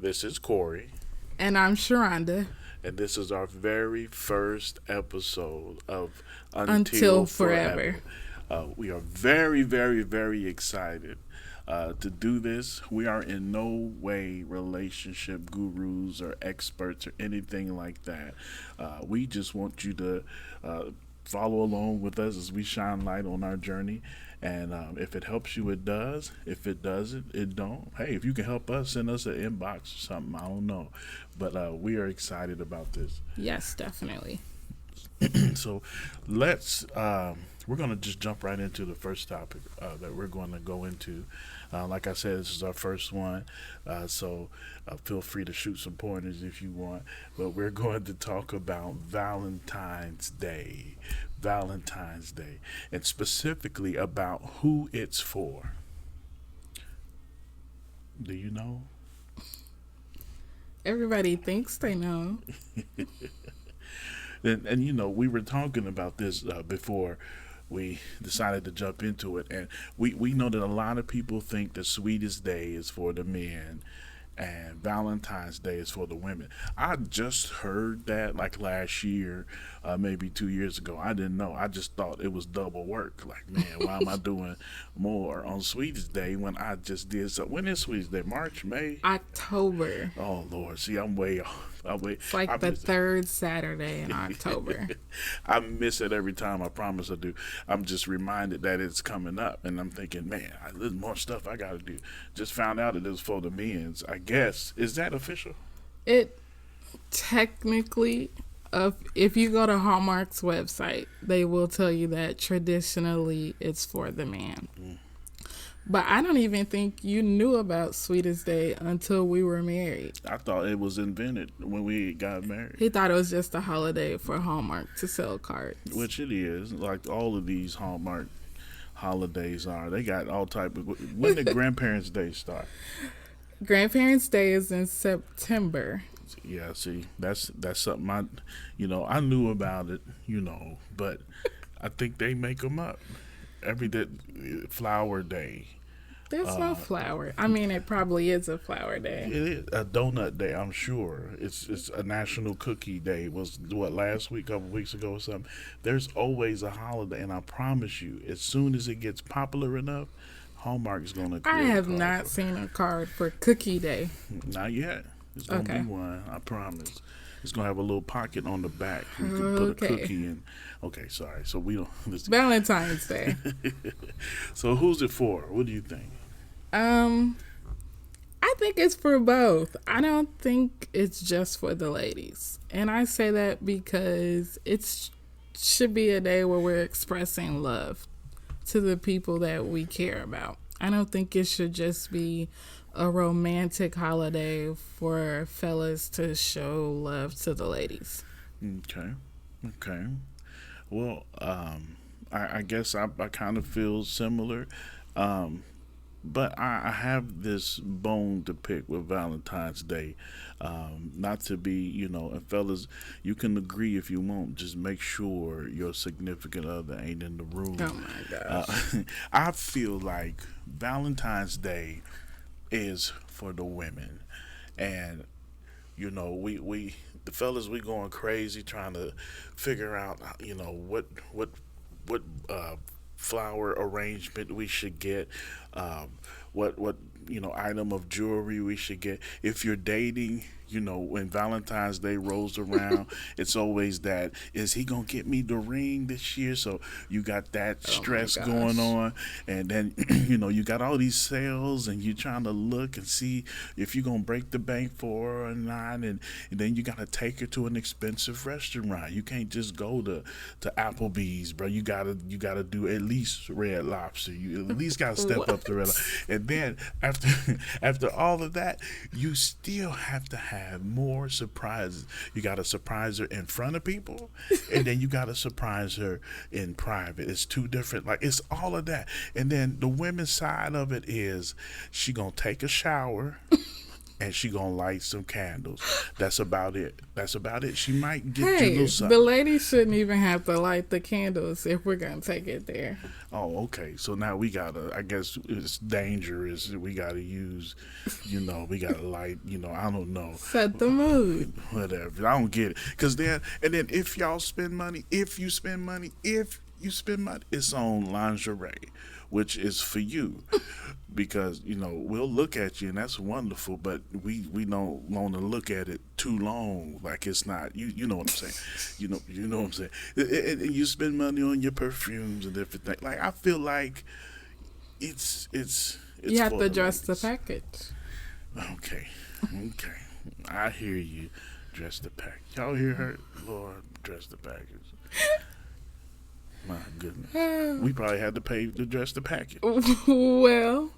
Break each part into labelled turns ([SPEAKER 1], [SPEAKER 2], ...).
[SPEAKER 1] This is Corey,
[SPEAKER 2] And I'm Sharonda.
[SPEAKER 1] and this is our very first episode of Until
[SPEAKER 2] Until forever.
[SPEAKER 1] Forever. We are very, very, very excited to do this. We are in no way relationship gurus or experts or anything like that. We just want you to follow along with us as we shine light on our journey. And if it helps you, it does. If it doesn't, it don't. Hey, if you can help us, send us an inbox or something. I don't know, but we are excited about this.
[SPEAKER 2] Yes, definitely.
[SPEAKER 1] So let's. We're gonna just jump right into the first topic that we're going to go into. Like I said, this is our first one, so feel free to shoot some pointers if you want. But we're going to talk about Valentine's Day. Valentine's Day, and specifically about who it's for. Do you know?
[SPEAKER 2] Everybody thinks they know.
[SPEAKER 1] And you know, we were talking about this before we decided to jump into it, and we know that a lot of people think the sweetest day is for the men and Valentine's Day is for the women. I just heard that like last year, maybe 2 years ago. I didn't know. I just thought it was double work. Like, man, why am I doing more on Sweetest Day when I just did so? When is Sweetest Day? March, May?
[SPEAKER 2] October.
[SPEAKER 1] Oh Lord, see, I'm way off.
[SPEAKER 2] It's like the third Saturday in October.
[SPEAKER 1] I miss it every time. I promise I do. I'm just reminded that it's coming up, and I'm thinking, man, there's more stuff I got to do. Just found out it was for the men's. I guess, is that official?
[SPEAKER 2] It technically, if you go to Hallmark's website, they will tell you that traditionally it's for the man. But I don't even think you knew about Sweetest Day until we were married.
[SPEAKER 1] I thought it was invented when we got married.
[SPEAKER 2] He thought it was just a holiday for Hallmark to sell cards.
[SPEAKER 1] Which it is. Like all of these Hallmark holidays are. They got all type of. When did Grandparents' Day start?
[SPEAKER 2] Grandparents' Day is in September.
[SPEAKER 1] Yeah, see, that's something I knew about it, but I think they make them up. Every day, Flower Day.
[SPEAKER 2] There's no flower. I mean, it probably is a flower day.
[SPEAKER 1] It is a donut day, I'm sure. It's a National Cookie Day. It was what, last week, a couple weeks ago or something. There's always a holiday, and I promise you, as soon as it gets popular enough, Hallmark's gonna.
[SPEAKER 2] I have not seen a card for Cookie Day.
[SPEAKER 1] Not yet. It's gonna be one. I promise. It's gonna have a little pocket on the back. You can put a cookie in. Okay, sorry. So we don't.
[SPEAKER 2] Valentine's Day.
[SPEAKER 1] So who's it for? What do you think?
[SPEAKER 2] I think it's for both. I don't think it's just for the ladies, and I say that because it should be a day where we're expressing love to the people that we care about. I don't think it should just be a romantic holiday for fellas to show love to the ladies.
[SPEAKER 1] Okay. Well, I guess I kind of feel similar. But I have this bone to pick with Valentine's Day. Not to be, and fellas, you can agree if you want. Just make sure your significant other ain't in the room.
[SPEAKER 2] Oh my gosh.
[SPEAKER 1] I feel like Valentine's Day is for the women. And, we the fellas, we going crazy trying to figure out, what flower arrangement we should get, what item of jewelry we should get. If you're dating, when Valentine's Day rolls around, it's always that, is he gonna get me the ring this year? So you got that stress going on, and then you got all these sales, and you're trying to look and see if you're gonna break the bank for her or not, and then you gotta take her to an expensive restaurant. You can't just go to Applebee's, bro. You gotta do at least Red Lobster. You at least gotta step up to Red Lobster. And then after all of that, you still have to have more surprises. You got to surprise her in front of people, and then you got to surprise her in private. It's two different, like, it's all of that. And then the women's side of it is she gonna take a shower and she gonna light some candles. That's about it. That's about it. She might get you a
[SPEAKER 2] Hey,
[SPEAKER 1] little
[SPEAKER 2] the
[SPEAKER 1] something.
[SPEAKER 2] ladies shouldn't even have to light the candles if we're gonna take it there.
[SPEAKER 1] Oh, okay. So now we gotta. I guess it's dangerous. We gotta use. We gotta light. I don't know.
[SPEAKER 2] Set the mood.
[SPEAKER 1] Whatever. I don't get it. Cause then if y'all spend money, if you spend money, it's on lingerie, which is for you. Because we'll look at you and that's wonderful, but we don't want to look at it too long, like it's not you know what I'm saying. You know what I'm saying. And you spend money on your perfumes and everything. Like I feel like it's
[SPEAKER 2] You have
[SPEAKER 1] for
[SPEAKER 2] to
[SPEAKER 1] the
[SPEAKER 2] dress the
[SPEAKER 1] ladies.
[SPEAKER 2] package.
[SPEAKER 1] Okay, I hear you. Dress the package. Y'all hear her? Lord, dress the package. My goodness, we probably had to pay to dress the package.
[SPEAKER 2] Well,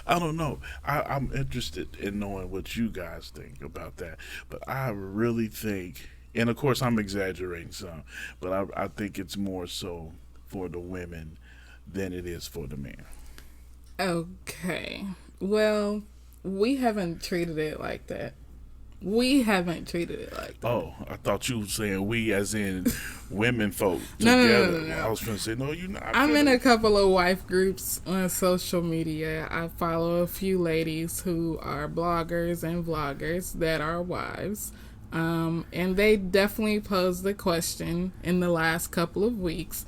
[SPEAKER 1] I don't know. I'm interested in knowing what you guys think about that. But I really think, and of course I'm exaggerating some, but I think it's more so for the women than it is for the men.
[SPEAKER 2] okay. Well, we haven't treated it like that. We haven't treated it like that.
[SPEAKER 1] Oh, I thought you were saying we as in women folk
[SPEAKER 2] No,
[SPEAKER 1] together.
[SPEAKER 2] no.
[SPEAKER 1] I was going to say, no, you're not.
[SPEAKER 2] I'm in a couple of wife groups on social media. I follow a few ladies who are bloggers and vloggers that are wives. And they definitely posed the question in the last couple of weeks.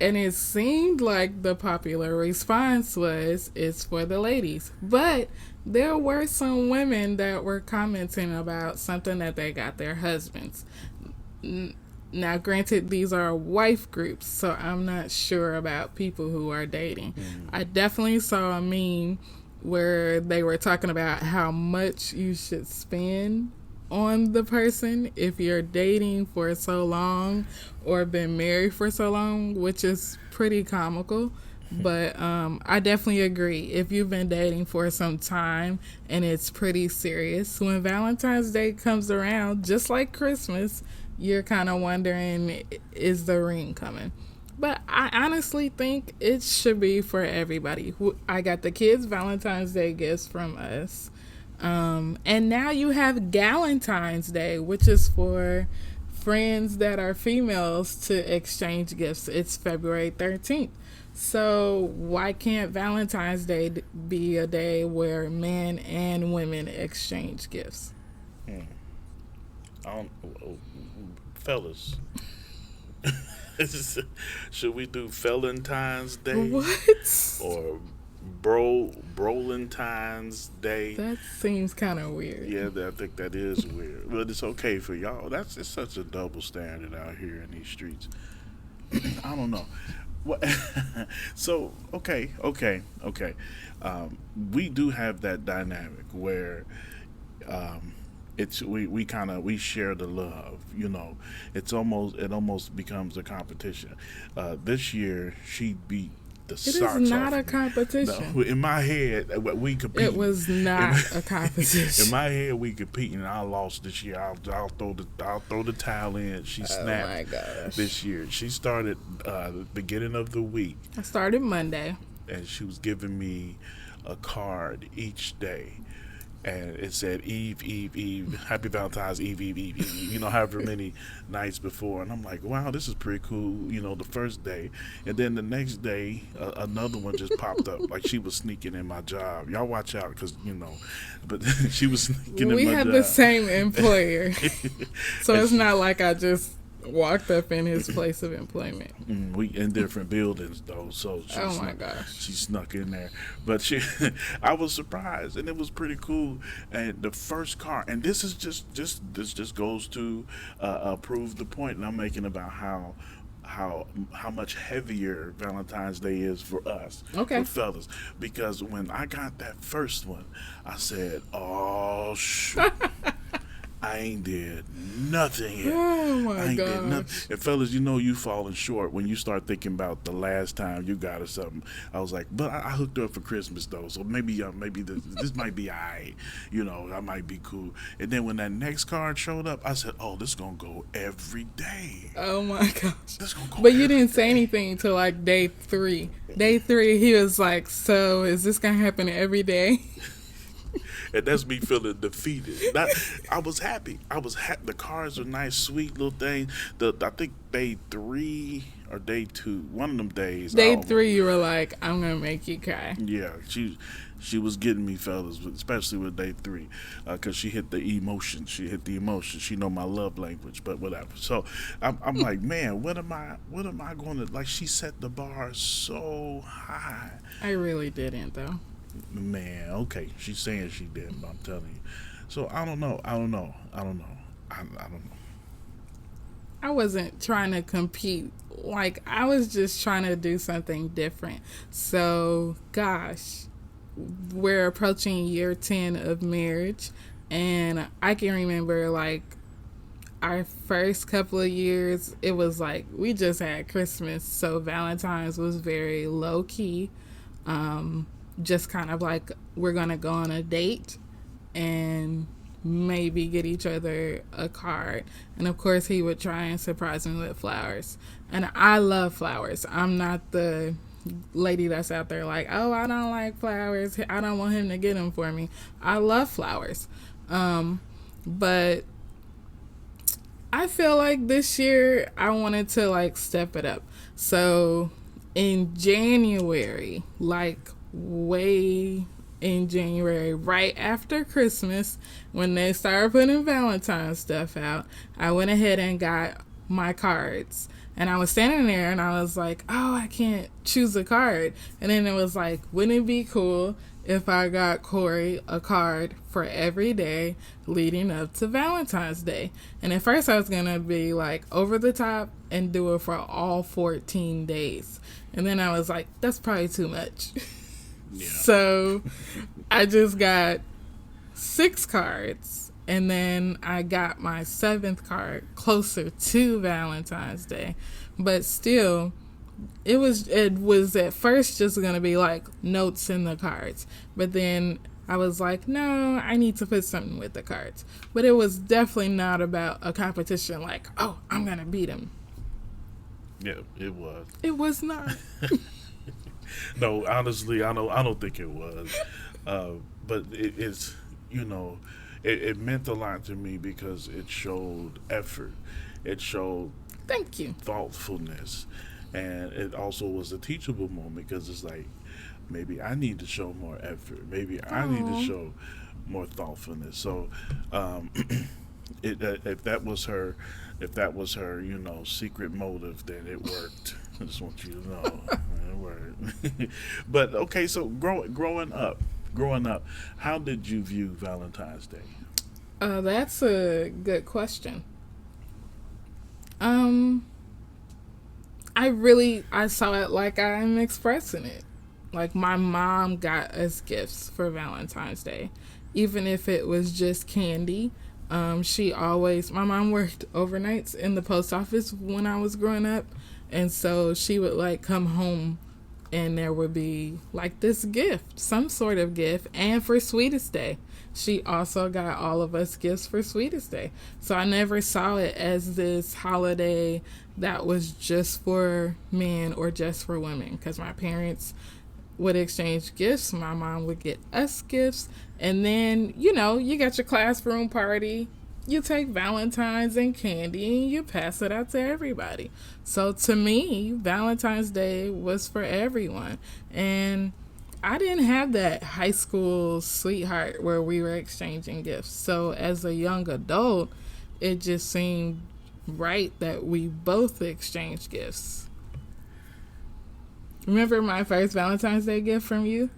[SPEAKER 2] And it seemed like the popular response was, it's for the ladies. But there were some women that were commenting about something that they got their husbands. Now, granted, these are wife groups, so I'm not sure about people who are dating. I definitely saw a meme where they were talking about how much you should spend on the person if you're dating for so long or been married for so long, which is pretty comical. But I definitely agree. If you've been dating for some time and it's pretty serious, when Valentine's Day comes around, just like Christmas, you're kind of wondering, is the ring coming? But I honestly think it should be for everybody. I got the kids Valentine's Day gifts from us. And now you have Galentine's Day, which is for friends that are females to exchange gifts. It's February 13th. So why can't Valentine's Day be a day where men and women exchange gifts?
[SPEAKER 1] I don't, fellas, should we do Valentine's Day
[SPEAKER 2] What?
[SPEAKER 1] or Brolentine's Day?
[SPEAKER 2] That seems kind of weird.
[SPEAKER 1] Yeah, I think that is weird, but it's okay for y'all. It's such a double standard out here in these streets. I don't know. What? So okay. We do have that dynamic where it's we share the love. It almost becomes a competition. This year she beat the
[SPEAKER 2] It
[SPEAKER 1] socks
[SPEAKER 2] is not
[SPEAKER 1] off
[SPEAKER 2] a
[SPEAKER 1] me.
[SPEAKER 2] competition.
[SPEAKER 1] No, in my head, we compete.
[SPEAKER 2] It was not a competition.
[SPEAKER 1] In my head, we competing. I lost this year. I'll throw the towel in. She snapped.
[SPEAKER 2] Oh my gosh.
[SPEAKER 1] This year. She started the beginning of the week,
[SPEAKER 2] I started Monday.
[SPEAKER 1] and she was giving me a card each day, and it said Eve, Happy Valentine's Eve. However many nights before, and I'm like, wow, this is pretty cool. The first day, and then the next day, another one just popped up. Like she was sneaking in my job. Y'all watch out, because but she was sneaking
[SPEAKER 2] We
[SPEAKER 1] in my
[SPEAKER 2] had
[SPEAKER 1] job.
[SPEAKER 2] the same employer. So it's not like I just walked up in his place of employment.
[SPEAKER 1] We in different buildings though, so
[SPEAKER 2] Oh my gosh.
[SPEAKER 1] she snuck in there. But I was surprised, and it was pretty cool. And the first car, and this is just goes to prove the point that I'm making about how much heavier Valentine's Day is for us,
[SPEAKER 2] Okay.
[SPEAKER 1] for fellas. Because when I got that first one, I said, "Oh shoot." I ain't did nothing yet.
[SPEAKER 2] Oh my
[SPEAKER 1] I ain't did
[SPEAKER 2] gosh.
[SPEAKER 1] nothing. And fellas, you falling short when you start thinking about the last time you got her something. I was like, but I hooked her up for Christmas though, so maybe this might be alright. I might be cool. And then when that next card showed up, I said, oh, this gonna go every day.
[SPEAKER 2] Oh my gosh.
[SPEAKER 1] This gonna go.
[SPEAKER 2] But you didn't say anything till like day 3. Day 3, he was like, so is this going to happen every day?
[SPEAKER 1] And that's me feeling defeated. I was happy. The cars are nice, sweet little things. I think day 3 or day 2, one of them days.
[SPEAKER 2] Day 3, you were like, I'm gonna make you cry.
[SPEAKER 1] Yeah, she was getting me, fellas, especially with day 3, because she hit the emotion. She hit the emotion. She know my love language, but whatever. So I'm like, man, what am I going to like? She set the bar so high.
[SPEAKER 2] I really didn't though.
[SPEAKER 1] Man, okay, she's saying she didn't. I'm telling you. So I don't know. I don't know.
[SPEAKER 2] I wasn't trying to compete. Like, I was just trying to do something different. So, gosh, we're approaching year 10 of marriage. And I can remember, like, our first couple of years, it was like we just had Christmas. So, Valentine's was very low key. Just kind of like we're going to go on a date and maybe get each other a card. And of course he would try and surprise me with flowers, and I love flowers. I'm not the lady that's out there like, oh, I don't like flowers, I don't want him to get them for me. I love flowers. But I feel like this year I wanted to like step it up. So in January, like way in January, right after Christmas, when they started putting Valentine's stuff out, I went ahead and got my cards. And I was standing there and I was like, oh, I can't choose a card. And then it was like, wouldn't it be cool if I got Corey a card for every day leading up to Valentine's Day? And at first I was going to be like over the top and do it for all 14 days. And then I was like, that's probably too much. Yeah. So I just got 6 cards, and then I got my 7th card closer to Valentine's Day. But still, it was at first just going to be like notes in the cards. But then I was like, no, I need to put something with the cards. But it was definitely not about a competition like, oh, I'm going to beat him.
[SPEAKER 1] Yeah, it was.
[SPEAKER 2] It was not.
[SPEAKER 1] No, honestly, I don't think it was. But it's, it meant a lot to me because it showed effort. It showed
[SPEAKER 2] thank you
[SPEAKER 1] thoughtfulness. And it also was a teachable moment because it's like, maybe I need to show more effort. Maybe I need to show more thoughtfulness. So if that was her, secret motive, then it worked. I just want you to know. It worked. But okay, so growing up, how did you view Valentine's Day?
[SPEAKER 2] That's a good question. I saw it like I'm expressing it. Like, my mom got us gifts for Valentine's Day, even if it was just candy. My mom worked overnights in the post office when I was growing up. And so she would like come home and there would be like this gift, some sort of gift. And for Sweetest Day, she also got all of us gifts for Sweetest Day. So I never saw it as this holiday that was just for men or just for women, because my parents would exchange gifts. My mom would get us gifts. And then, you got your classroom party. You take Valentine's and candy and you pass it out to everybody. So to me, Valentine's Day was for everyone. And I didn't have that high school sweetheart where we were exchanging gifts. So as a young adult, it just seemed right that we both exchanged gifts. Remember my first Valentine's Day gift from you?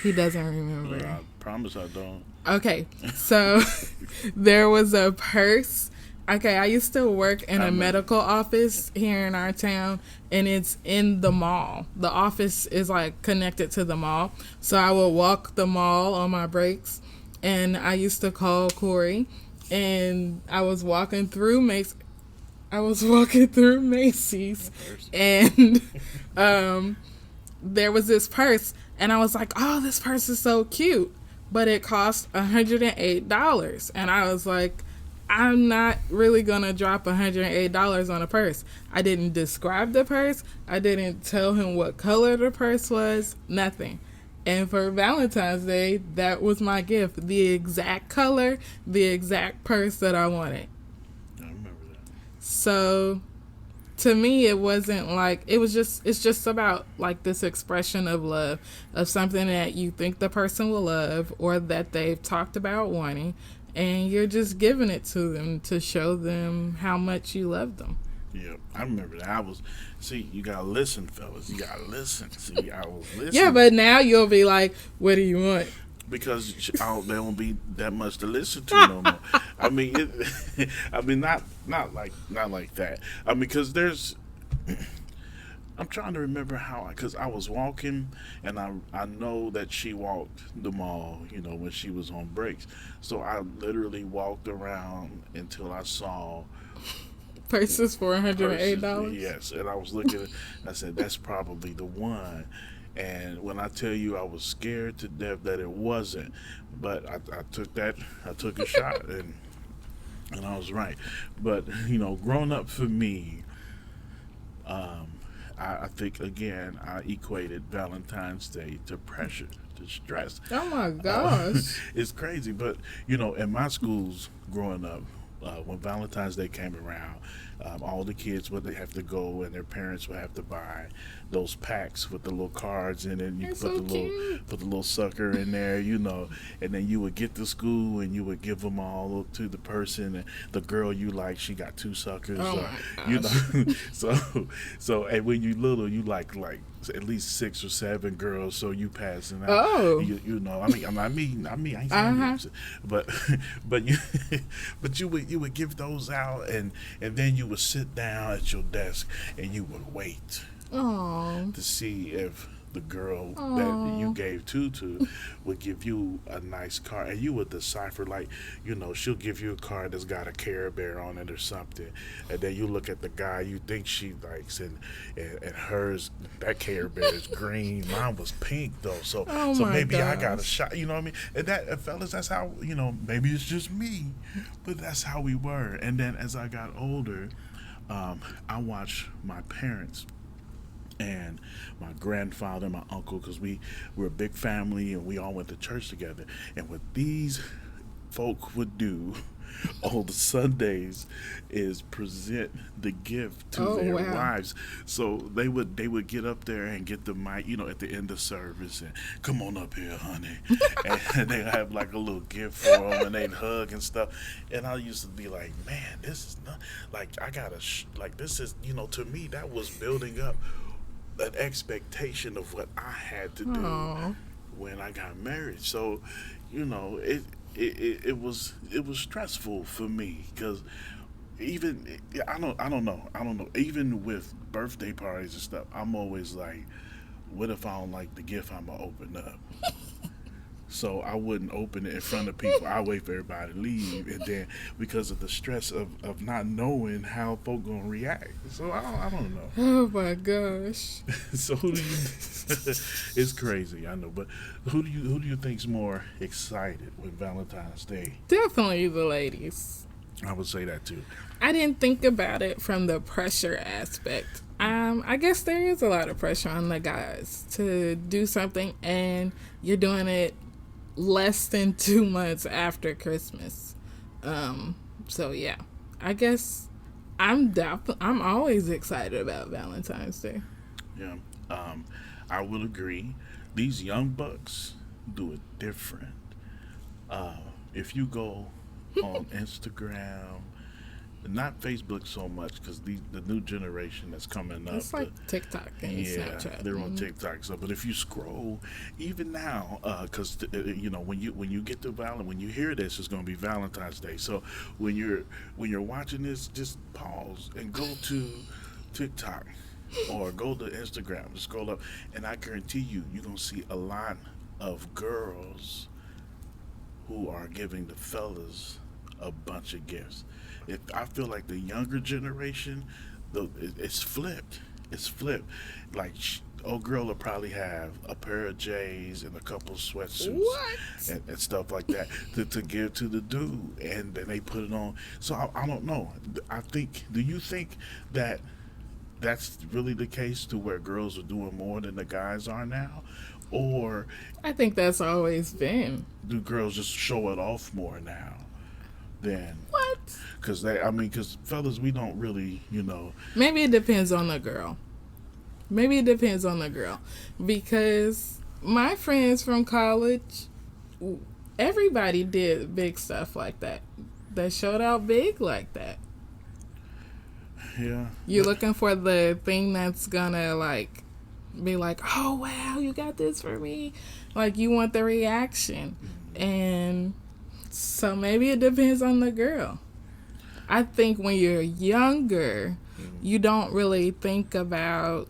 [SPEAKER 2] He doesn't remember.
[SPEAKER 1] I promise I don't.
[SPEAKER 2] Okay, so there was a purse. Okay, I used to work in a medical office here in our town, and it's in the mall. The office is like connected to the mall. So I would walk the mall on my breaks, and I used to call Corey, and I was walking through Macy's, and there was this purse, and I was like, oh, this purse is so cute. But it cost $108. And I was like, I'm not really going to drop $108 on a purse. I didn't describe the purse. I didn't tell him what color the purse was. Nothing. And for Valentine's Day, that was my gift. The exact color, the exact purse that I wanted.
[SPEAKER 1] I remember that.
[SPEAKER 2] So to me, it wasn't like, it's just about like this expression of love, of something that you think the person will love or that they've talked about wanting, and you're just giving it to them to show them how much you love them.
[SPEAKER 1] Yeah, I remember that. See, you gotta listen, fellas. You gotta listen. See, I was listening.
[SPEAKER 2] Yeah, but now you'll be like, what do you want?
[SPEAKER 1] Because there won't be that much to listen to no more. I mean, I mean, not like that. I mean, because there's. I'm trying to remember how, because I was walking, and I know that she walked the mall, when she was on breaks. So I literally walked around until I saw
[SPEAKER 2] Purses for $108.
[SPEAKER 1] purses. Yes, and I was looking. I said, that's probably the one. And when I tell you, I was scared to death that it wasn't, but I took a shot, and I was right. But growing up for me, I think again I equated Valentine's Day to pressure, to stress.
[SPEAKER 2] Oh my gosh.
[SPEAKER 1] It's crazy, but in my schools growing up, when Valentine's Day came around, all the kids would have to go, and their parents would have to buy those packs with the little cards in it. And you
[SPEAKER 2] They're
[SPEAKER 1] put
[SPEAKER 2] so
[SPEAKER 1] the little
[SPEAKER 2] cute.
[SPEAKER 1] put the little sucker in there, and then you would get to school and you would give them all to the person. And the girl you like, she got two suckers.
[SPEAKER 2] Oh my
[SPEAKER 1] You
[SPEAKER 2] gosh.
[SPEAKER 1] know, so and when you little, you like at least 6 or 7 girls, so you passing out.
[SPEAKER 2] Oh.
[SPEAKER 1] I mean, I ain't saying
[SPEAKER 2] Uh-huh.
[SPEAKER 1] you, but but you but you would give those out, and then you would sit down at your desk and you would wait
[SPEAKER 2] Oh.
[SPEAKER 1] to see if the girl that
[SPEAKER 2] Aw.
[SPEAKER 1] you gave to would give you a nice card, and you would decipher, like, she'll give you a card that's got a Care Bear on it or something, and then you look at the guy you think she likes, and hers, that Care Bear is green, mine was pink though, so
[SPEAKER 2] Oh
[SPEAKER 1] so
[SPEAKER 2] my
[SPEAKER 1] maybe I got a
[SPEAKER 2] gosh.
[SPEAKER 1] shot, what I mean, and that, fellas, that's how, maybe it's just me, but that's how we were. And then as I got older, I watched my parents and my grandfather, my uncle, because we're a big family and we all went to church together. And what these folk would do on the Sundays is present the gift to
[SPEAKER 2] Oh
[SPEAKER 1] their
[SPEAKER 2] wow.
[SPEAKER 1] wives. So they would get up there and get the mic, at the end of service, and come on up here, honey, and they have like a little gift for them, and they'd hug and stuff. And I used to be like, man, this is not like I gotta like this is to me that was building up an expectation of what I had to do
[SPEAKER 2] Oh.
[SPEAKER 1] when I got married. So, it was stressful for me because even I don't know. Even with birthday parties and stuff, I'm always like, what if I don't like the gift I'm gonna open up? So I wouldn't open it in front of people. I wait for everybody to leave, and then because of the stress of not knowing how folk gonna react, so I don't know.
[SPEAKER 2] Oh my gosh.
[SPEAKER 1] So who do you? It's crazy, I know, but who do you think's more excited with Valentine's Day?
[SPEAKER 2] Definitely the ladies.
[SPEAKER 1] I would say that too.
[SPEAKER 2] I didn't think about it from the pressure aspect. I guess there is a lot of pressure on the guys to do something, and you're doing it less than 2 months after Christmas. So yeah, I guess I'm always excited about Valentine's Day.
[SPEAKER 1] Yeah, I will agree. These young bucks do it different. If you go on Instagram, not Facebook so much, because the new generation that's coming up.
[SPEAKER 2] It's like TikTok and Snapchat.
[SPEAKER 1] They're on TikTok. So, but if you scroll, even now, because when you get to when you hear this, it's going to be Valentine's Day. So when you're watching this, just pause and go to TikTok or go to Instagram, scroll up, and I guarantee you're going to see a lot of girls who are giving the fellas a bunch of gifts. I feel like the younger generation, it's flipped. It's flipped. Like, old girl will probably have a pair of J's and a couple of sweatsuits
[SPEAKER 2] What?
[SPEAKER 1] and stuff like that to give to the dude, and then they put it on. So I don't know. Do you think that that's really the case, to where girls are doing more than the guys are now, Or
[SPEAKER 2] I think that's always been.
[SPEAKER 1] do girls just show it off more now than
[SPEAKER 2] What?
[SPEAKER 1] because because fellas, we don't really,
[SPEAKER 2] Maybe it depends on the girl. Maybe it depends on the girl. Because my friends from college, everybody did big stuff like that. They showed out big like that.
[SPEAKER 1] yeah.
[SPEAKER 2] You're looking for the thing that's gonna like be like, oh wow, you got this for me. Like you want the reaction. And so maybe it depends on the girl. I think when you're younger, you don't really think about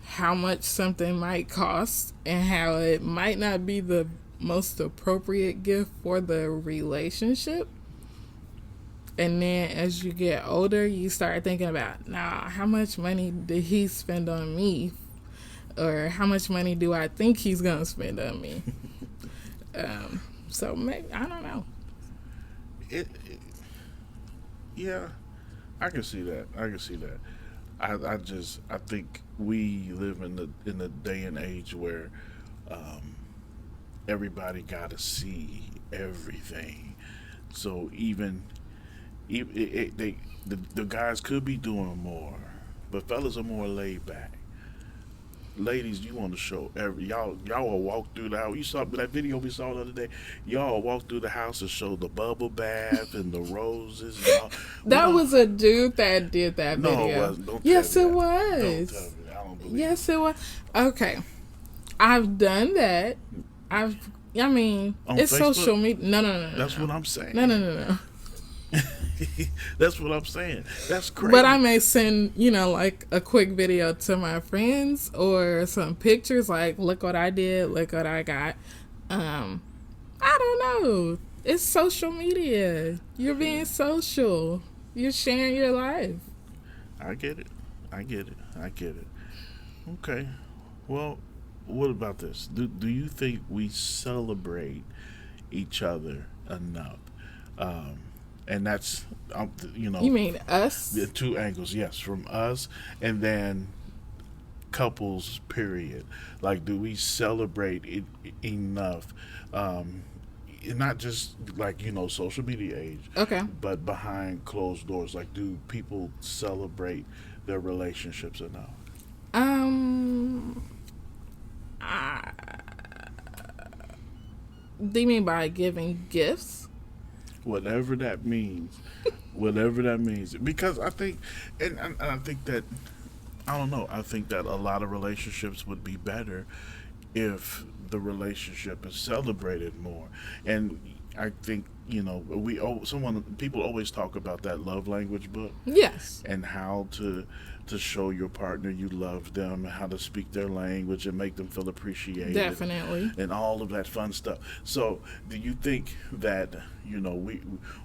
[SPEAKER 2] how much something might cost and how it might not be the most appropriate gift for the relationship. And then as you get older, you start thinking about, nah, how much money did he spend on me? Or how much money do I think he's going to spend on me? So maybe, I don't know.
[SPEAKER 1] Yeah, I can see that. I think we live in the day and age where everybody got to see everything. So the guys could be doing more, but fellas are more laid back. Ladies, you want to show y'all will walk through the house. You saw that video we saw the other day. Y'all walk through the house and show the bubble bath and the roses.
[SPEAKER 2] That was a dude that did that video.
[SPEAKER 1] No, it wasn't. Don't
[SPEAKER 2] yes,
[SPEAKER 1] tell
[SPEAKER 2] it
[SPEAKER 1] me that.
[SPEAKER 2] was.
[SPEAKER 1] Don't tell me that. I don't believe
[SPEAKER 2] Yes, it was. Okay, I've done that. I mean,
[SPEAKER 1] On
[SPEAKER 2] it's
[SPEAKER 1] Facebook?
[SPEAKER 2] social media. No.
[SPEAKER 1] That's what I'm saying.
[SPEAKER 2] No.
[SPEAKER 1] That's what I'm saying. That's crazy.
[SPEAKER 2] But I may send, like a quick video to my friends or some pictures like, look what I did, look what I got. I don't know. It's social media. You're being social. You're sharing your life.
[SPEAKER 1] I get it. Okay. Well, what about this? Do you think we celebrate each other enough? And that's,
[SPEAKER 2] You mean us?
[SPEAKER 1] the two angles, yes, from us and then couples, period. Like, do we celebrate it enough? Not just like, social media age,
[SPEAKER 2] Okay.
[SPEAKER 1] but behind closed doors. Like, do people celebrate their relationships enough?
[SPEAKER 2] Do you mean by giving gifts?
[SPEAKER 1] Whatever that means. Because I think, and I think that, I don't know, I think that a lot of relationships would be better if the relationship is celebrated more. And I think, people always talk about that love language book.
[SPEAKER 2] Yes.
[SPEAKER 1] And how to show your partner you love them, how to speak their language and make them feel appreciated.
[SPEAKER 2] Definitely.
[SPEAKER 1] And all of that fun stuff. So, do you think that,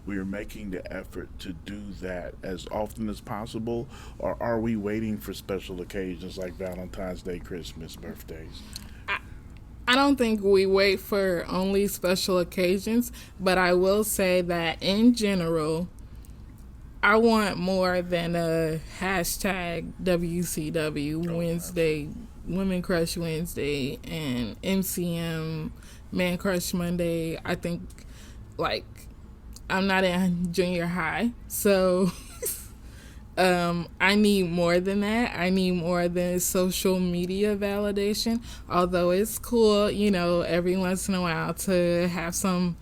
[SPEAKER 1] we're making the effort to do that as often as possible, or are we waiting for special occasions like Valentine's Day, Christmas, birthdays?
[SPEAKER 2] I don't think we wait for only special occasions, but I will say that in general, I want more than a hashtag WCW Wednesday, Women Crush Wednesday, and MCM Man Crush Monday. I think, I'm not in junior high, so I need more than that. I need more than social media validation, although it's cool, every once in a while to have some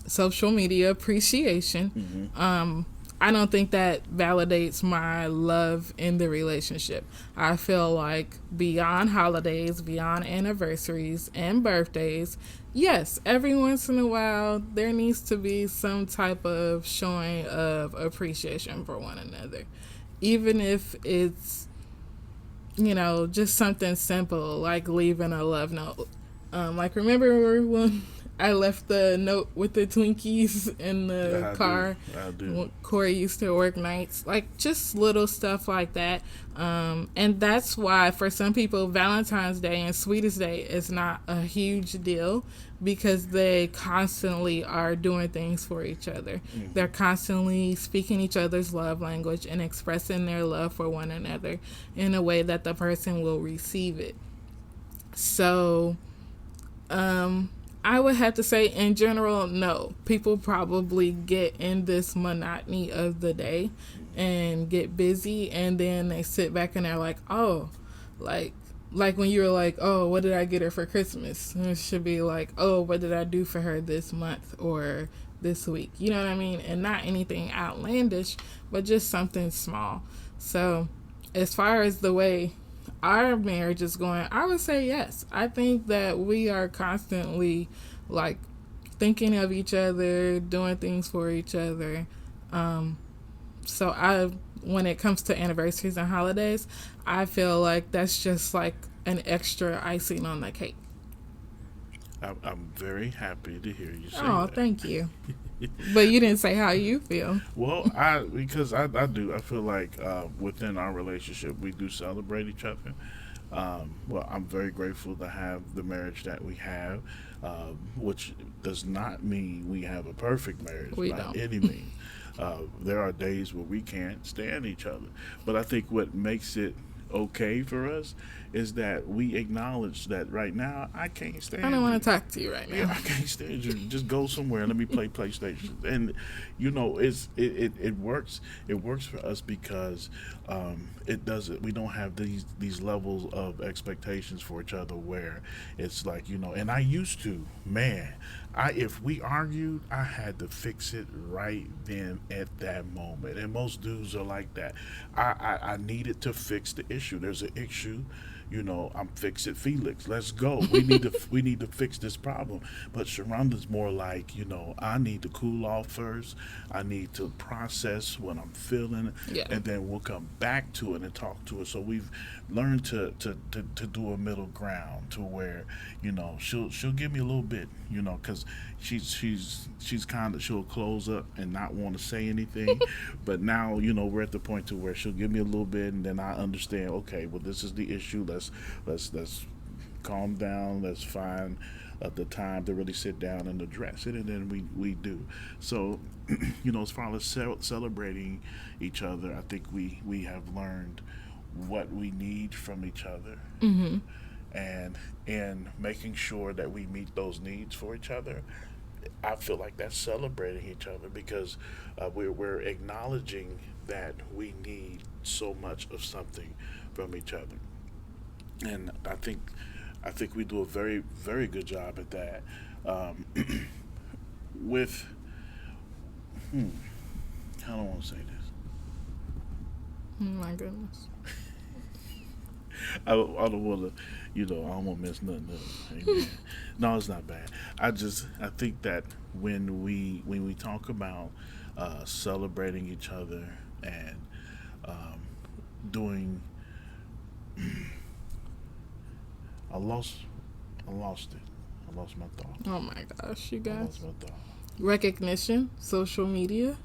[SPEAKER 2] social media appreciation.
[SPEAKER 1] Mm-hmm.
[SPEAKER 2] I don't think that validates my love in the relationship. I feel like beyond holidays, beyond anniversaries and birthdays, yes, every once in a while there needs to be some type of showing of appreciation for one another. Even if it's, just something simple like leaving a love note. Remember when I left the note with the Twinkies in the car?
[SPEAKER 1] I do.
[SPEAKER 2] Corey used to work nights. Just little stuff like that. And that's why for some people Valentine's Day and Sweetest Day is not a huge deal, because they constantly are doing things for each other. Mm-hmm. They're constantly speaking each other's love language and expressing their love for one another in a way that the person will receive it. So, I would have to say, in general, no. People probably get in this monotony of the day and get busy, and then they sit back and they're like, oh, like, when you were like, oh, what did I get her for Christmas? And it should be like, oh, what did I do for her this month or this week? You know what I mean? And not anything outlandish, but just something small. So, as far as the way our marriage is going, I would say yes. I think that we are constantly like thinking of each other, doing things for each other. So when it comes to anniversaries and holidays, I feel like that's just like an extra icing on the cake.
[SPEAKER 1] I'm very happy to hear you say
[SPEAKER 2] Oh,
[SPEAKER 1] that.
[SPEAKER 2] thank you. But you didn't say how you feel.
[SPEAKER 1] Well, because I do. I feel like within our relationship, we do celebrate each other. Well, I'm very grateful to have the marriage that we have, which does not mean we have a perfect marriage
[SPEAKER 2] We
[SPEAKER 1] by
[SPEAKER 2] don't.
[SPEAKER 1] any means. There are days where we can't stand each other. But I think what makes it okay for us is that we acknowledge that right now I can't stand
[SPEAKER 2] I don't
[SPEAKER 1] you.
[SPEAKER 2] want to talk to you right
[SPEAKER 1] Yeah,
[SPEAKER 2] now.
[SPEAKER 1] I can't stand you. Just go somewhere and let me play PlayStation. And it works. It works for us because it doesn't. We don't have these levels of expectations for each other where it's like And I used to, man. If we argued, I had to fix it right then at that moment. And most dudes are like that. I needed to fix the issue. There's an issue. I'm fix it, Felix. Let's go. We need to fix this problem. But Sharonda's more like, I need to cool off first. I need to process what I'm feeling,
[SPEAKER 2] Yeah.
[SPEAKER 1] and then we'll come back to it and talk to it. So we've learned to do a middle ground to where, she'll give me a little bit, because she's kind of she'll close up and not want to say anything, but now we're at the point to where she'll give me a little bit, and then I understand. Okay, well this is the issue. Let's calm down. Let's find the time to really sit down and address it, and then we do. So, as far as celebrating each other, I think we have learned what we need from each other, and making sure that we meet those needs for each other. I feel like that's celebrating each other because we're acknowledging that we need so much of something from each other, and I think we do a very very good job at that. With How do I want to say this?
[SPEAKER 2] Oh my goodness.
[SPEAKER 1] I don't want to, I don't want to mess nothing up. Amen. No, it's not bad. I think that when we talk about celebrating each other and doing, I lost it. I lost my thought.
[SPEAKER 2] Oh my gosh, you
[SPEAKER 1] I
[SPEAKER 2] guys.
[SPEAKER 1] lost my thought.
[SPEAKER 2] Recognition, social media,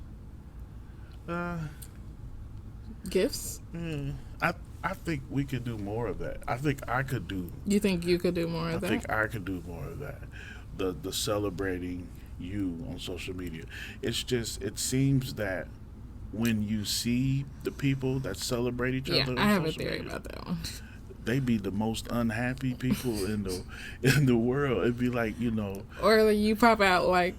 [SPEAKER 2] gifts.
[SPEAKER 1] I think we could do more of that. I think I could do.
[SPEAKER 2] You think you could do more of
[SPEAKER 1] I
[SPEAKER 2] that?
[SPEAKER 1] think I could do more of that. The celebrating you on social media. It seems that when you see the people that celebrate each
[SPEAKER 2] Yeah,
[SPEAKER 1] other,
[SPEAKER 2] I
[SPEAKER 1] on
[SPEAKER 2] have a
[SPEAKER 1] social
[SPEAKER 2] theory
[SPEAKER 1] media,
[SPEAKER 2] about that one.
[SPEAKER 1] they be the most unhappy people in the world. It'd be like
[SPEAKER 2] Or like you pop out like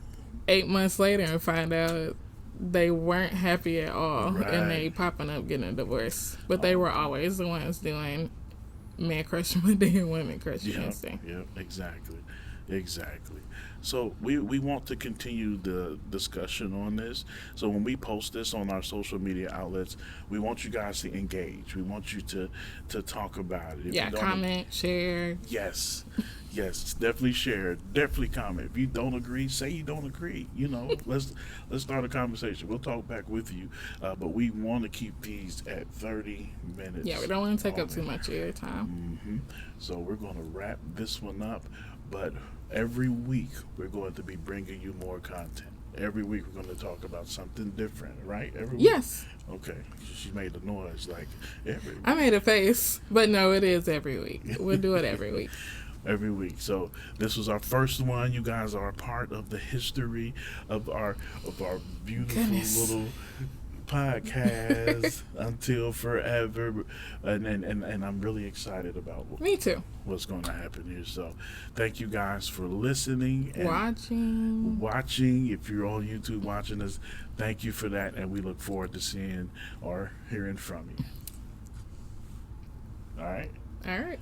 [SPEAKER 2] 8 months later and find out they weren't happy at all, and they
[SPEAKER 1] Right.
[SPEAKER 2] popping up getting a divorce. But they were always the ones doing Man Crush Monday and Women Crush Wednesday.
[SPEAKER 1] Yep, exactly. So we want to continue the discussion on this. So when we post this on our social media outlets, we want you guys to engage. We want you to talk about it. If
[SPEAKER 2] Yeah,
[SPEAKER 1] you don't-
[SPEAKER 2] comment, share.
[SPEAKER 1] Yes, definitely share, definitely comment. If you don't agree, say you don't agree. Let's start a conversation. We'll talk back with you, but we want to keep these at 30 minutes.
[SPEAKER 2] Yeah, we don't want to take up too
[SPEAKER 1] only.
[SPEAKER 2] much of your time.
[SPEAKER 1] So we're going to wrap this one up, but every week we're going to be bringing you more content. Every week we're going to talk about something different, right? Every week?
[SPEAKER 2] Yes,
[SPEAKER 1] Okay. She made a noise like every week.
[SPEAKER 2] I made a face, but no, it is every week. We'll do it every week.
[SPEAKER 1] Every week. So this was our first one. You guys are a part of the history of our beautiful
[SPEAKER 2] Goodness.
[SPEAKER 1] little podcast until forever, and I'm really excited about
[SPEAKER 2] Me too.
[SPEAKER 1] what's going to happen here. So, thank you guys for listening and
[SPEAKER 2] Watching.
[SPEAKER 1] If you're on YouTube watching us, thank you for that, and we look forward to seeing or hearing from you. All right.
[SPEAKER 2] All right.